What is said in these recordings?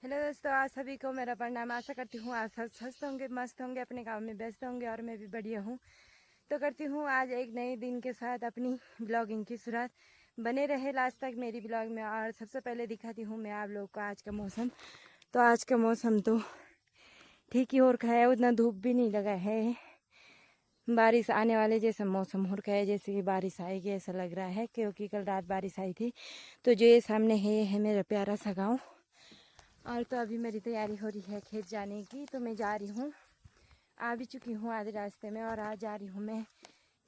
Hello दोस्तों, आप सभी को मेरा प्रणाम। आशा करती हूँ आप सब स्वस्थ होंगे, मस्त होंगे, अपने काम में व्यस्त होंगे और मैं भी बढ़िया हूँ। तो करती हूँ आज एक नए दिन के साथ अपनी ब्लॉगिंग की शुरुआत। बने रहे लास्ट तक मेरी ब्लॉग में। और सबसे पहले दिखाती हूँ मैं आप लोग को आज का मौसम। तो आज का मौसम तो ठीक ही हो रखा है, उतना धूप भी नहीं लगा है। बारिश आने वाले जैसा मौसम हो रखा है, जैसे कि बारिश आएगी ऐसा लग रहा है, क्योंकि कल रात बारिश आई थी। तो जो ये सामने है ये है मेरा प्यारा सा गाँव। और तो अभी मेरी तैयारी हो रही है खेत जाने की। तो मैं जा रही हूँ, आ भी चुकी हूँ आधे रास्ते में, और आज जा रही हूँ मैं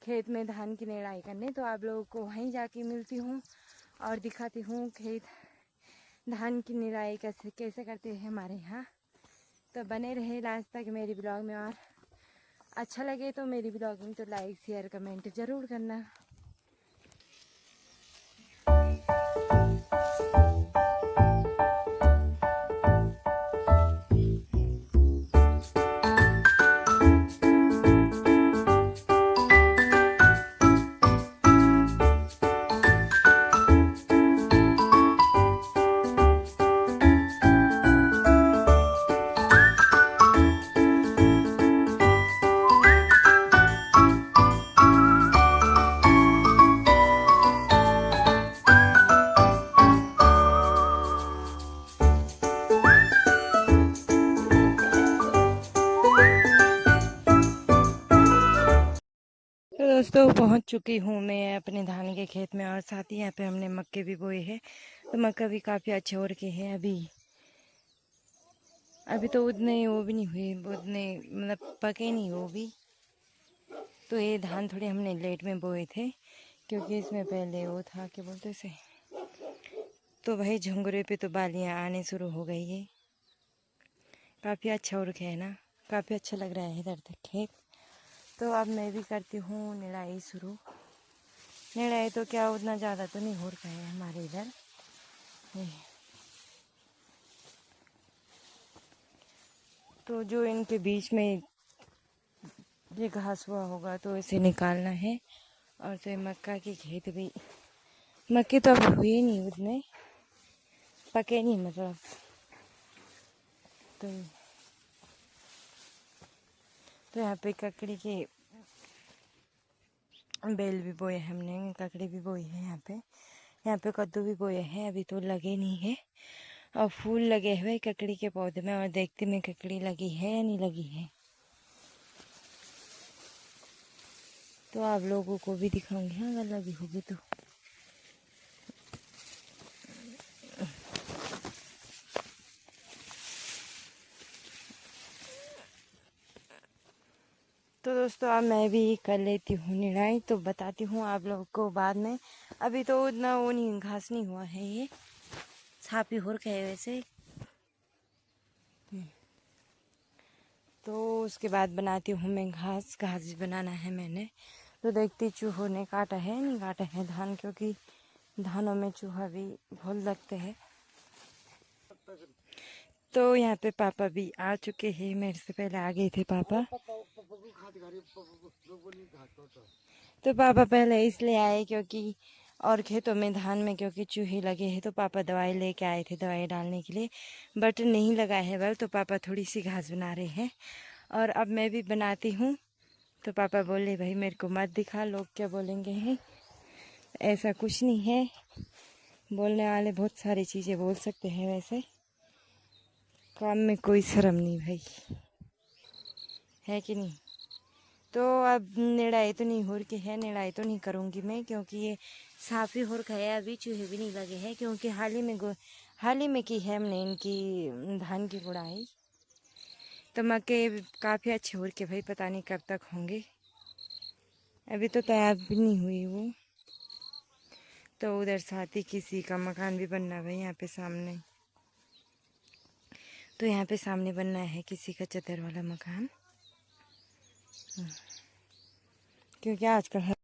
खेत में धान की निराई करने। तो आप लोगों को वहीं जाके मिलती हूँ और दिखाती हूँ खेत धान की निराई कैसे कैसे करते हैं हमारे यहाँ। तो बने रहे लास्ट तक मेरी ब्लॉग में, और अच्छा लगे तो मेरी ब्लॉगिंग तो लाइक शेयर कमेंट ज़रूर करना। तो दोस्तों पहुंच चुकी हूँ मैं अपने धान के खेत में, और साथ ही यहाँ पे हमने मक्के भी बोए हैं। तो मक्का भी काफ़ी अच्छे हो रखे हैं। अभी तो उतने वो भी नहीं हुए, उतने मतलब पके नहीं वो भी। तो ये धान थोड़े हमने लेट में बोए थे, क्योंकि इसमें पहले वो था क्या बोलते से, तो भाई झंगोरे पे तो बालियाँ आने शुरू हो गई है। काफ़ी अच्छा हो रखा है ना, काफ़ी अच्छा लग रहा है इधर तक खेत। तो अब मैं भी करती हूँ निराई शुरू। निराई तो क्या उतना ज़्यादा तो नहीं हो रखा है हमारे इधर। तो जो इनके बीच में ये घास हुआ होगा तो इसे निकालना है। और तो ये मक्का की खेत भी, मक्के तो अब हुए नहीं, उतने पके नहीं मतलब। तो यहाँ पे ककड़ी के बेल भी बोए हमने, ककड़ी भी बोई है यहाँ पे कद्दू भी बोए हैं। अभी तो लगे नहीं है, और फूल लगे हुए ककड़ी के पौधे में, और देखते में ककड़ी लगी है या नहीं लगी है। तो आप लोगों को भी दिखाऊंगी हाँ, अगर लगी होगी तो। तो दोस्तों अब मैं भी कर लेती हूँ निराई, तो बताती हूँ आप लोगों को बाद में। अभी तो उतना वो नहीं, घास नहीं हुआ है, ये छापी हो रखा है वैसे। तो उसके बाद बनाती हूँ मैं घास भी बनाना है मैंने। तो देखती चूहों ने काटा है नहीं काटा है धान, क्योंकि धानों में चूहा भी बहुत लगते हैं। तो यहाँ पे पापा भी आ चुके हैं, मेरे से पहले आ गए थे पापा। तो पापा पहले इसलिए आए क्योंकि, और खेतों में धान में क्योंकि चूहे लगे हैं, तो पापा दवाई लेके आए थे दवाई डालने के लिए। बट नहीं लगा है बल, तो पापा थोड़ी सी घास बना रहे हैं। और अब मैं भी बनाती हूँ। तो पापा बोले भाई मेरे को मत दिखा, लोग क्या बोलेंगे हैं। ऐसा कुछ नहीं है, बोलने वाले बहुत सारी चीज़ें बोल सकते हैं, वैसे काम में कोई शर्म नहीं भाई, है कि नहीं। तो अब निराई तो नहीं हो रही है, निराई तो नहीं करूँगी मैं, क्योंकि ये साफ ही हो रखा है। अभी चूहे भी नहीं लगे हैं, क्योंकि हाल ही में की है हमने इनकी धान की गुड़ाई। तो मक्के काफ़ी अच्छे हो रखे भाई, पता नहीं कब तक होंगे, अभी तो तैयार भी नहीं हुई वो। तो उधर साथ ही किसी का मकान भी बनना है यहाँ पे सामने। तो यहाँ पे सामने बनना है किसी का चदर वाला मकान, क्योंकि आजकल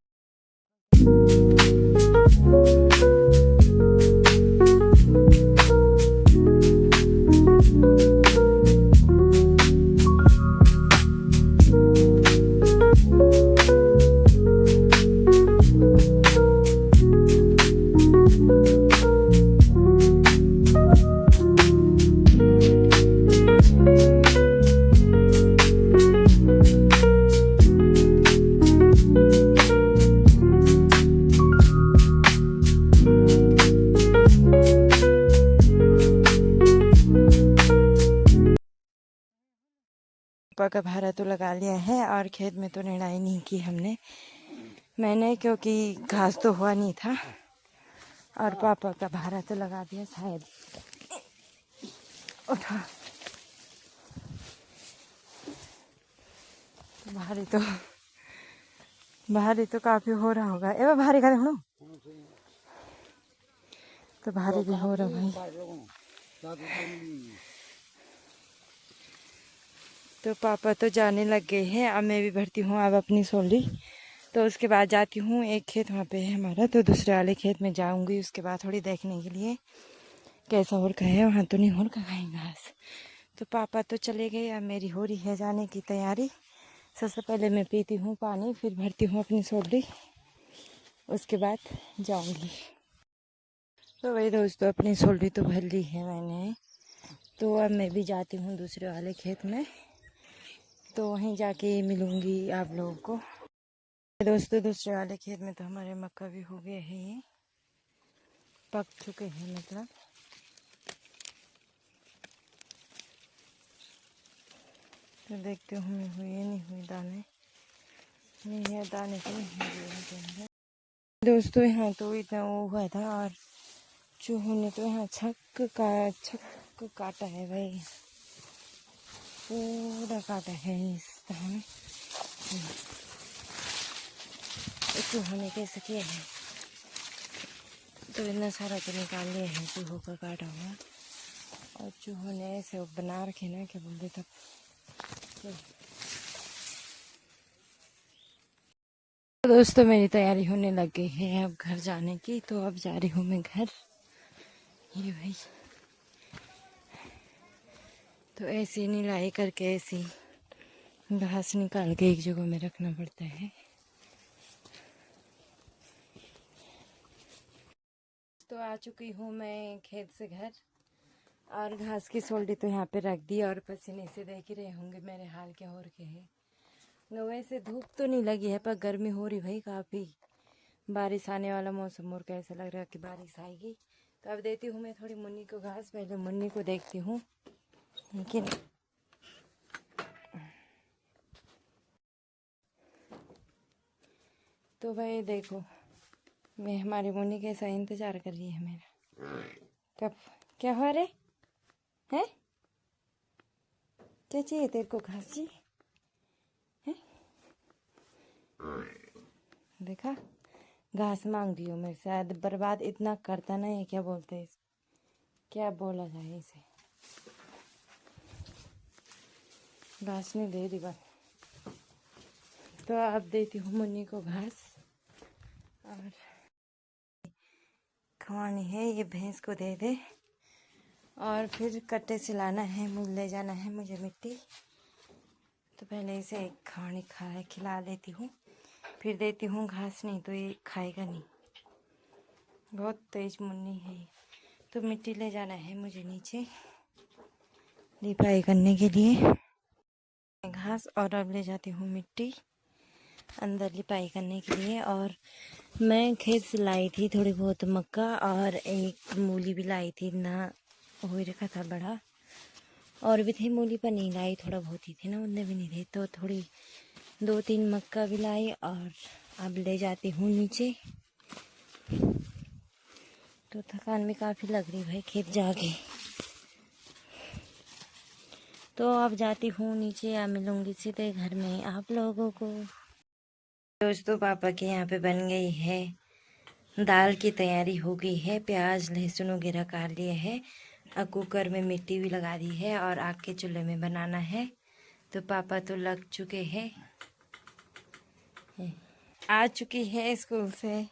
पापा का भाड़ा तो लगा लिया है और खेत में तो निराई नहीं की मैंने क्योंकि घास तो हुआ नहीं था और पापा का भाड़ा तो लगा दिया शायद उठा भारी तो काफी हो रहा होगा ए भारी का देखो तो भारी भी हो रहा भाई। तो पापा तो जाने लग गए हैं, अब मैं भी भरती हूँ अब अपनी सोली। तो उसके बाद जाती हूँ, एक खेत वहाँ पे है हमारा, तो दूसरे वाले खेत में जाऊँगी उसके बाद थोड़ी देखने के लिए कैसा हो रखा है। वहाँ तो नहीं हो रखा है घास। तो पापा तो चले गए, अब मेरी हो रही है जाने की तैयारी। सबसे पहले मैं पीती हूँ पानी, फिर भरती हूँ अपनी सोली, उसके बाद जाऊँगी। तो वही दोस्तों अपनी सोली तो भर ली है मैंने। तो अब मैं भी जाती हूँ दूसरे वाले खेत में, तो वहीं जाके मिलूँगी आप लोगों को। दोस्तों दूसरे वाले खेत में तो हमारे मक्का भी हो गए हैं, ये पक चुके हैं मतलब। तो देखते हूँ मैं हुई नहीं हुई दाने, नहीं है दाने तो नहीं। दोस्तों यहाँ तो इतना वो हुआ था और चूहों ने तो यहाँ छक काटा है भाई, पूरा काटा है इस तरह। चूहों ने कैसे किया है, तो इतना सारा तो निकाल लिया है चूहों का काटा हुआ। और चूहों ने ऐसे बना रखे ना, क्या बोलते तब। तो दोस्तों मेरी तैयारी होने लग गई है अब घर जाने की, तो अब जा रही हूँ मैं घर। ये भाई तो ऐसे निराई करके ऐसी घास निकाल के एक जगह में रखना पड़ता है। तो आ चुकी हूँ मैं खेत से घर, और घास की सोल्डी तो यहाँ पे रख दी, और पसीने से देख ही रहे होंगे मेरे हाल क्या हो रखे है। वैसे धूप तो नहीं लगी है पर गर्मी हो रही भाई काफ़ी। बारिश आने वाला मौसम, और कैसा लग रहा है कि बारिश आएगी। तो अब देती हूँ मैं थोड़ी मुन्नी को घास, पहले मुन्नी को देखती हूँ लेकिन। तो भाई देखो मैं हमारी मुन्नी कैसा इंतजार कर रही है मेरा, कब क्या हुआ रे है, क्या चाहिए तेरे को, घास चाहिए है? देखा घास मांग रही हूँ मैं, शायद बर्बाद इतना करता नहीं है, क्या बोलते हैं क्या बोला जाए इसे, घास नहीं दे रही बात। तो अब देती हूँ मुन्नी को घास, और खवानी है ये भैंस को दे दे, और फिर कट्टे से लाना है, मुझे ले जाना है मुझे मिट्टी। तो पहले इसे खाने खिला लेती हूँ, फिर देती हूँ घास, नहीं तो ये खाएगा नहीं, बहुत तेज मुन्नी है। तो मिट्टी ले जाना है मुझे नीचे लिपाई करने के लिए घास, और अब ले जाती हूँ मिट्टी अंदर लिपाई करने के लिए। और मैं खेत से लाई थी थोड़ी बहुत मक्का, और एक मूली भी लाई थी ना, हो रखा था बड़ा, और भी थी मूली पर नहीं लाई, थोड़ा बहुत ही थे ना, उतने भी नहीं थे। तो थोड़ी 2-3 मक्का भी लाई, और अब ले जाती हूँ नीचे। तो थकान भी काफ़ी लग रही भाई खेत जाके, तो अब जाती हूँ नीचे, या मिलूँगी सीधे घर में आप लोगों को। दोस्तों पापा के यहाँ पे बन गई है दाल की तैयारी, हो गई है, प्याज लहसुन वगैरह काट लिए है, अब कुकर में मिट्टी भी लगा दी है, और आग के चूल्हे में बनाना है। तो पापा तो लग चुके हैं, आ चुकी है स्कूल से।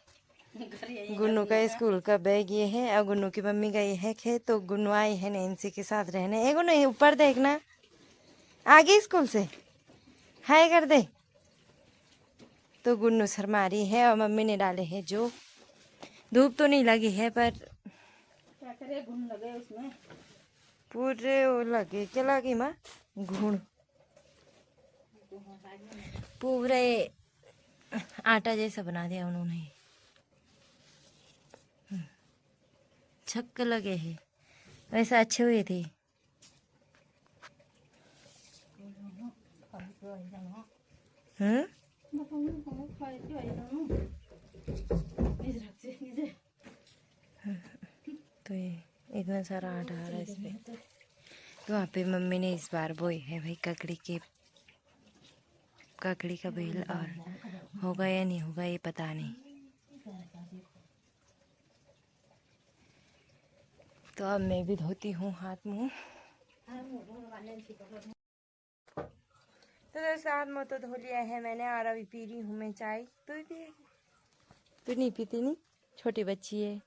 गुन्नू का स्कूल का बैग ये है, और गुन्नू की मम्मी गई है खेत, तो गुन्नू आई है नैन्सी के साथ रहने। ए गुन्नू ऊपर देखना, आ गई स्कूल से, हाय कर दे। तो गुन्नू शर्मा रही है, और मम्मी ने डाले हैं जो, धूप तो नहीं लगी है पर क्या करे, घुन लगे उसमें पूरे वो लगे, क्या लगी माँ, घुन पूरे आटा जैसा बना दिया उन्होंने, छक्के लगे हैं, वैसे अच्छे हुए थे। हम्म तो ये इतना सारा आटा आ रहा है इसमें। तो वहाँ पे मम्मी ने इस बार बोई है भाई ककड़ी का बेल, और होगा या नहीं होगा ये पता नहीं। तो अब मैं भी धोती हूँ हाथ मुँह। तो दोस्तों हाथ मुँह तो धो लिया है मैंने, और अभी पी रही हूँ मैं चाय। तू भी पिएगी? तू नहीं पीती? नहीं, छोटी बच्ची है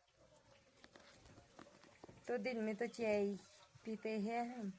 तो दिन में तो चाय पीते हैं हम।